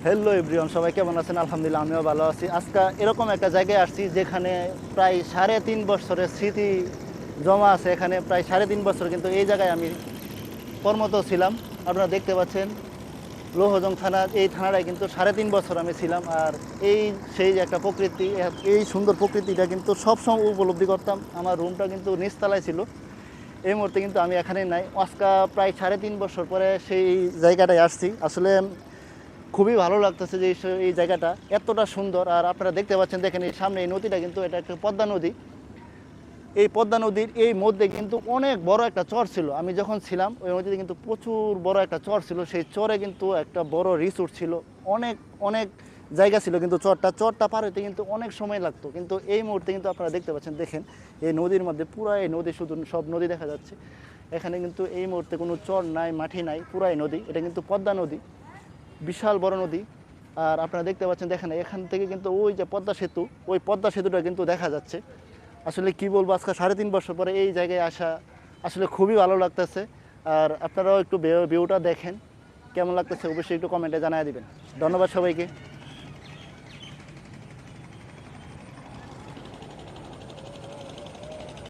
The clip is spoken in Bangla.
হ্যালো এভরিওয়ান, সবাই কেমন আছেন? আলহামদুলিল্লাহ, আমিও ভালো আছি। আজকে এরকম একটা জায়গায় আসছি যেখানে প্রায় 3.5 বছরের স্মৃতি জমা আছে। এখানে প্রায় 3.5 বছর কিন্তু এই জায়গায় আমি কর্মরত ছিলাম। আপনারা দেখতে পাচ্ছেন লৌহজং থানা, এই থানাটায় কিন্তু 3.5 বছর আমি ছিলাম। আর এই সেই যে একটা প্রকৃতি, এই সুন্দর প্রকৃতিটা কিন্তু সবসময় উপলব্ধি করতাম। আমার রুমটা কিন্তু নিচতলায় ছিল। এই মুহূর্তে কিন্তু আমি এখানে নাই। আজকে প্রায় 3.5 বছর পরে সেই জায়গাটায় আসছি। আসলে খুবই ভালো লাগতেছে যে এই জায়গাটা এতটা সুন্দর। আর আপনারা দেখতে পাচ্ছেন, দেখেন এই সামনে এই নদীটা কিন্তু এটা একটা পদ্মা নদী। এই পদ্মা নদীর এই মধ্যে কিন্তু অনেক বড় একটা চর ছিল। আমি যখন ছিলাম ওই নদীতে কিন্তু প্রচুর বড় একটা চর ছিল। সেই চরে কিন্তু একটা বড় রিসোর্ট ছিল, অনেক অনেক জায়গা ছিল। কিন্তু চরটা পার হইতে কিন্তু অনেক সময় লাগতো। কিন্তু এই মুহূর্তে কিন্তু আপনারা দেখতে পাচ্ছেন, দেখেন এই নদীর মধ্যে পুরো এই নদী, শুধু সব নদী দেখা যাচ্ছে। এখানে কিন্তু এই মুহূর্তে কোনো চর নাই, মাটি নাই, পুরাই নদী। এটা কিন্তু পদ্মা নদী, বিশাল বড় নদী। আর আপনারা দেখতে পাচ্ছেন, দেখেন এখান থেকে কিন্তু ওই যে পদ্মা সেতু, ওই পদ্মা সেতুটা কিন্তু দেখা যাচ্ছে। আসলে কি বলবো, আজকে 3.5 বছর পরে এই জায়গায় আসা আসলে খুবই ভালো লাগতেছে। আর আপনারাও একটু ভিউটা দেখেন, কেমন লাগতেছে অবশ্যই একটু কমেন্টে জানিয়ে দিবেন। ধন্যবাদ সবাইকে।